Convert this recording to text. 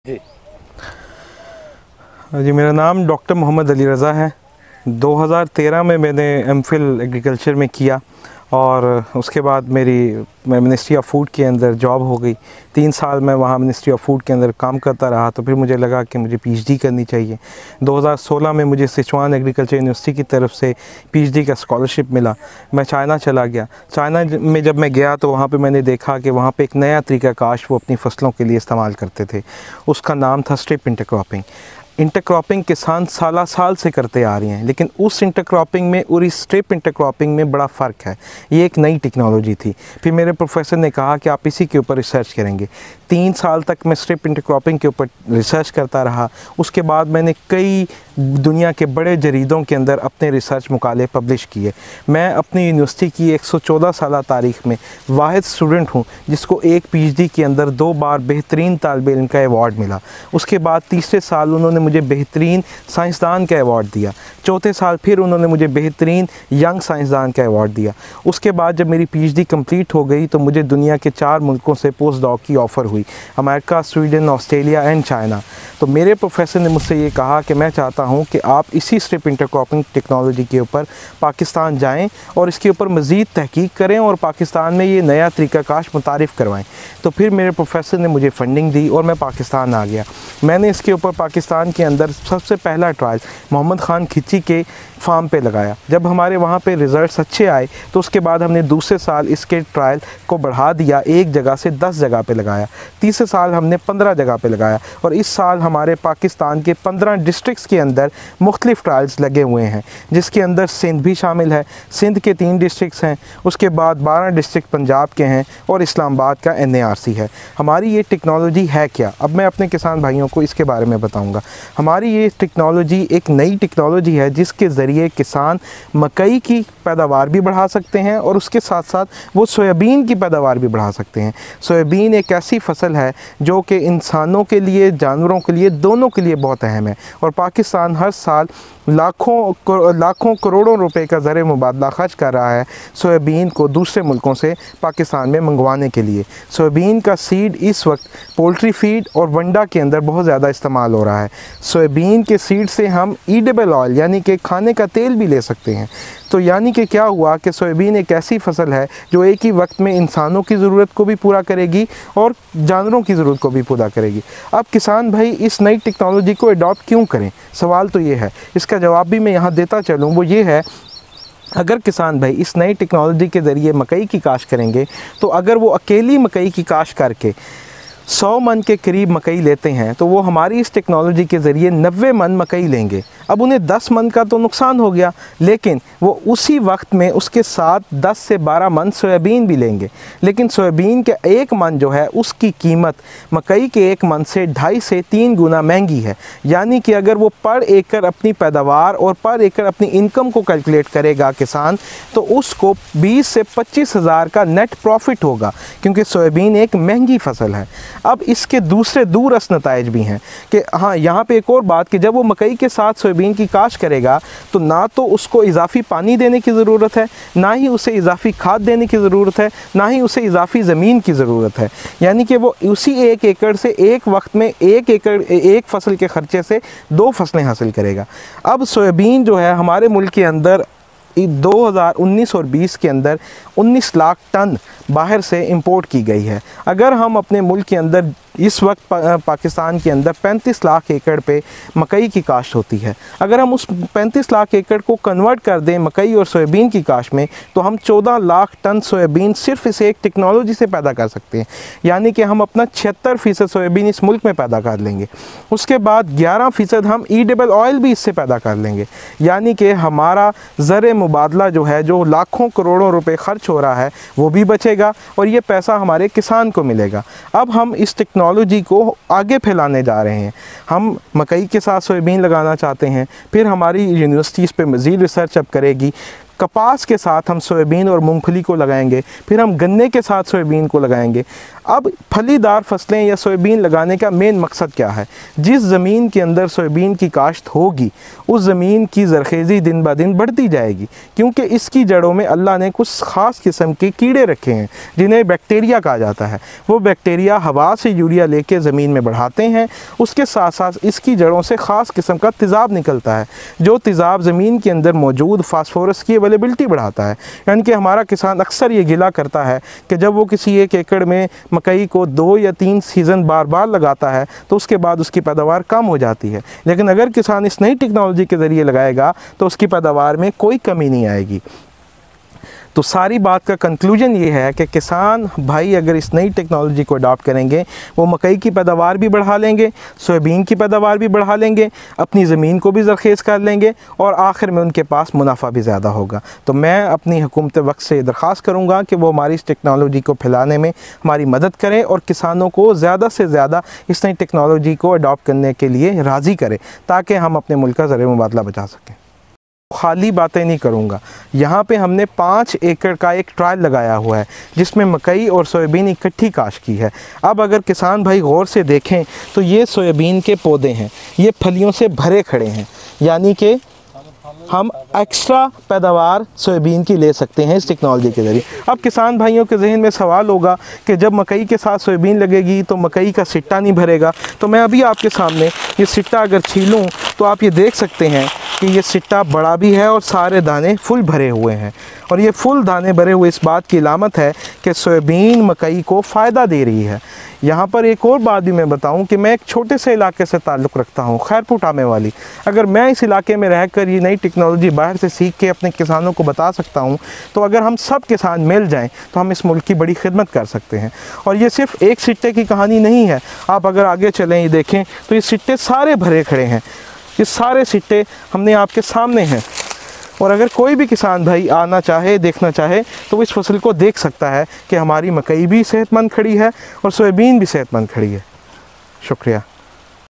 जी, मेरा नाम डॉक्टर मोहम्मद अली रज़ा है। 2013 में मैंने एमफिल एग्रीकल्चर में किया और उसके बाद मैं मिनिस्ट्री ऑफ फूड के अंदर जॉब हो गई। 3 साल मैं वहाँ मिनिस्ट्री ऑफ फूड के अंदर काम करता रहा, तो फिर मुझे लगा कि मुझे पीएचडी करनी चाहिए। 2016 में मुझे सिचुआन एग्रीकल्चर यूनिवर्सिटी की तरफ से पीएचडी का स्कॉलरशिप मिला। मैं चाइना चला गया। चाइना में जब मैं गया तो वहाँ पे मैंने देखा कि वहाँ पे एक नया तरीका काश वो अपनी फ़सलों के लिए इस्तेमाल करते थे। उसका नाम था स्ट्रिप इंटरक्रॉपिंग। इंटरक्रॉपिंग किसान साल से करते आ रहे हैं, लेकिन उस इंटरक्रॉपिंग में और इस स्ट्रिप इंटरक्रॉपिंग में बड़ा फ़र्क है। ये एक नई टेक्नोलॉजी थी। फिर मेरे प्रोफेसर ने कहा कि आप इसी के ऊपर रिसर्च करेंगे। 3 साल तक मैं स्ट्रिप इंटरक्रॉपिंग के ऊपर रिसर्च करता रहा। उसके बाद मैंने कई दुनिया के बड़े जरीदों के अंदर अपने रिसर्च मुकाले पब्लिश किए। मैं अपनी यूनिवर्सिटी की 114 साल तारीख़ में वाहिद स्टूडेंट हूँ जिसको एक पीएचडी के अंदर 2 बार बेहतरीन तालिब इल्म का अवार्ड मिला। उसके बाद तीसरे साल उन्होंने मुझे बेहतरीन साइंसदान का अवार्ड दिया। चौथे साल फिर उन्होंने मुझे बेहतरीन यंग साइंसदान का अवार्ड दिया। उसके बाद जब मेरी पीएचडी कंप्लीट हो गई तो मुझे दुनिया के 4 मुल्कों से पोस्ट डॉक की ऑफ़र हुई, America, Sweden, Australia and China. तो मेरे प्रोफेसर ने मुझसे ये कहा कि मैं चाहता हूँ कि आप इसी स्ट्रिप इंटरक्रॉपिंग टेक्नोलॉजी के ऊपर पाकिस्तान जाएं और इसके ऊपर मज़ीद तहकीक करें और पाकिस्तान में ये नया तरीका काश मुतारिफ़ करवाएं। तो फिर मेरे प्रोफेसर ने मुझे फ़ंडिंग दी और मैं पाकिस्तान आ गया। मैंने इसके ऊपर पाकिस्तान के अंदर सबसे पहला ट्रायल मोहम्मद ख़ान खिची के फार्म पे लगाया। जब हमारे वहाँ पे रिज़ल्ट्स अच्छे आए तो उसके बाद हमने दूसरे साल इसके ट्रायल को बढ़ा दिया, 1 जगह से 10 जगह पे लगाया। तीसरे साल हमने 15 जगह पे लगाया और इस साल हमारे पाकिस्तान के 15 डिस्ट्रिक्ट्स के अंदर मुख्तलिफ़ ट्रायल्स लगे हुए हैं, जिसके अंदर सिंध भी शामिल है। सिंध के 3 डिस्ट्रिक्ट्स हैं, उसके बाद 12 डिस्ट्रिक्ट पंजाब के हैं और इस्लामाबाद का NARC है। हमारी ये टेक्नोलॉजी है क्या, अब मैं अपने किसान भाइयों को इसके बारे में बताऊँगा। हमारी ये टेक्नोलॉजी एक नई टेक्नोलॉजी है जिसके ज़रिए किसान मकई की पैदावार भी बढ़ा सकते हैं और उसके साथ साथ वो सोयाबीन की पैदावार भी बढ़ा सकते हैं। सोयाबीन एक ऐसी फसल है जो कि इंसानों के लिए, जानवरों के लिए, दोनों के लिए बहुत अहम है और पाकिस्तान हर साल लाखों करोड़ों रुपए का ज़र मुबादला खर्च कर रहा है सोयाबीन को दूसरे मुल्कों से पाकिस्तान में मंगवाने के लिए। सोयाबीन का सीड इस वक्त पोल्ट्री फीड और वंडा के अंदर बहुत ज़्यादा इस्तेमाल हो रहा है। सोयाबीन के सीड से हम ईडेबल ऑयल यानी कि खाने का तेल भी ले सकते हैं। तो यानी कि क्या हुआ कि सोयाबीन एक ऐसी फसल है जो एक ही वक्त में इंसानों की ज़रूरत को भी पूरा करेगी और जानवरों की ज़रूरत को भी पूरा करेगी। अब किसान भाई इस नई टेक्नोलॉजी को अडॉप्ट क्यों करें, सवाल तो ये है। इसका जवाब भी मैं यहाँ देता चलूँ, वो ये है, अगर किसान भाई इस नई टेक्नोलॉजी के ज़रिए मकई की काश्त करेंगे तो अगर वो अकेली मकई की काश्त करके 100 मन के करीब मकई लेते हैं तो वो हमारी इस टेक्नोलॉजी के ज़रिए 90 मन मकई लेंगे। अब उन्हें 10 मन का तो नुकसान हो गया, लेकिन वो उसी वक्त में उसके साथ 10 से 12 मन सोयाबीन भी लेंगे। लेकिन सोयाबीन के 1 मन जो है उसकी कीमत मकई के 1 मन से 2.5 से 3 गुना महंगी है। यानी कि अगर वो पर एकड़ अपनी पैदावार और पर एकड़ अपनी इनकम को कैलकुलेट करेगा किसान, तो उसको 20 से 25 हज़ार का नेट प्रॉफिट होगा, क्योंकि सोयाबीन एक महंगी फसल है। अब इसके दूसरे दूरअस्त नताइज भी हैं कि हाँ, यहाँ पे एक और बात कि जब वो मकई के साथ सोयाबीन की काश्त करेगा तो ना तो उसको इजाफी पानी देने की ज़रूरत है, ना ही उसे इजाफी खाद देने की ज़रूरत है, ना ही उसे इजाफी ज़मीन की ज़रूरत है। यानी कि वो उसी 1 एकड़ से एक वक्त में 1 एकड़ एक फसल के ख़र्चे से 2 फसलें हासिल करेगा। अब सोयाबीन जो है हमारे मुल्क के अंदर 2019 और 20 के अंदर 19 लाख टन बाहर से इंपोर्ट की गई है। अगर हम अपने मुल्क के अंदर इस वक्त पाकिस्तान के अंदर 35 लाख एकड़ पे मकई की काश्त होती है, अगर हम उस 35 लाख एकड़ को कन्वर्ट कर दें मकई और सोयाबीन की काश्त में तो हम 14 लाख टन सोयाबीन सिर्फ इस एक टेक्नोलॉजी से पैदा कर सकते हैं। यानी कि हम अपना 76% सोयाबीन इस मुल्क में पैदा कर लेंगे। उसके बाद 11% हम ईडेबल ऑयल भी इससे पैदा कर लेंगे। यानी कि हमारा ज़र मुबादला जो है, जो लाखों करोड़ों रुपए खर्च हो रहा है, वो भी बचेगा और ये पैसा हमारे किसान को मिलेगा। अब हम इस टेक्नोलॉजी को आगे फैलाने जा रहे हैं। हम मकई के साथ सोयाबीन लगाना चाहते हैं, फिर हमारी यूनिवर्सिटी इस पे मज़ीद रिसर्च अब करेगी। कपास के साथ हम सोयाबीन और मूंगफली को लगाएंगे, फिर हम गन्ने के साथ सोयाबीन को लगाएंगे। अब फलीदार फसलें या सोयाबीन लगाने का मेन मकसद क्या है? जिस ज़मीन के अंदर सोयाबीन की काश्त होगी उस ज़मीन की ज़रखेज़ी दिन ब दिन बढ़ती जाएगी, क्योंकि इसकी जड़ों में अल्लाह ने कुछ ख़ास किस्म के कीड़े रखे हैं जिन्हें बैक्टीरिया कहा जाता है। वो बैक्टीरिया हवा से यूरिया लेके ज़मीन में बढ़ाते हैं। उसके साथ साथ इसकी जड़ों से ख़ास किस्म का तेज़ाब निकलता है, जो तेज़ाब ज़मीन के अंदर मौजूद फास्फोरस की अवेलेबिलिटी बढ़ाता है। यानी कि हमारा किसान अक्सर ये गिला करता है कि जब वो किसी एक एकड़ में मकई को 2 या 3 सीज़न बार बार लगाता है तो उसके बाद उसकी पैदावार कम हो जाती है, लेकिन अगर किसान इस नई टेक्नोलॉजी के ज़रिए लगाएगा तो उसकी पैदावार में कोई कमी नहीं आएगी। तो सारी बात का कंक्लूजन ये है कि किसान भाई अगर इस नई टेक्नोलॉजी को अडॉप्ट करेंगे, वो मकई की पैदावार भी बढ़ा लेंगे, सोयाबीन की पैदावार भी बढ़ा लेंगे, अपनी ज़मीन को भी ज़रखेज़ कर लेंगे और आखिर में उनके पास मुनाफा भी ज़्यादा होगा। तो मैं अपनी हुकूमत वक्त से दरख्वास्त करूँगा कि वो हमारी इस टेक्नोलॉजी को फैलाने में हमारी मदद करें और किसानों को ज़्यादा से ज़्यादा इस नई टेक्नोलॉजी को अडॉप्ट करने के लिए राज़ी करें, ताकि हम अपने मुल्क का ज़रिए मुबादला बचा सकें। खाली बातें नहीं करूँगा। यहाँ पे हमने 5 एकड़ का एक ट्रायल लगाया हुआ है जिसमें मकई और सोयाबीन इकट्ठी काश्त की है। अब अगर किसान भाई गौर से देखें तो ये सोयाबीन के पौधे हैं, ये फलियों से भरे खड़े हैं, यानी कि हम एक्स्ट्रा पैदावार सोयाबीन की ले सकते हैं इस टेक्नोलॉजी के ज़रिए। अब किसान भाइयों के जहन में सवाल होगा कि जब मकई के साथ सोयाबीन लगेगी तो मकई का सिट्टा नहीं भरेगा। तो मैं अभी आपके सामने ये सिट्टा अगर छीलूँ तो आप ये देख सकते हैं कि ये सिट्टा बड़ा भी है और सारे दाने फुल भरे हुए हैं, और ये फुल दाने भरे हुए इस बात की अलामत है कि सोयाबीन मकई को फ़ायदा दे रही है। यहाँ पर एक और बात भी मैं बताऊँ कि मैं एक छोटे से इलाके से ताल्लुक़ रखता हूँ, खैरपुर टामे वाली। अगर मैं इस इलाके में रहकर ये नई टेक्नोलॉजी बाहर से सीख के अपने किसानों को बता सकता हूँ, तो अगर हम सब किसान मिल जाएँ तो हम इस मुल्क की बड़ी खिदमत कर सकते हैं। और ये सिर्फ़ एक सिट्टे की कहानी नहीं है, आप अगर आगे चलें ये देखें तो ये सिट्टे सारे भरे खड़े हैं। ये सारे सिट्टे हमने आपके सामने हैं, और अगर कोई भी किसान भाई आना चाहे, देखना चाहे, तो वो इस फसल को देख सकता है कि हमारी मकई भी सेहतमंद खड़ी है और सोयाबीन भी सेहतमंद खड़ी है। शुक्रिया।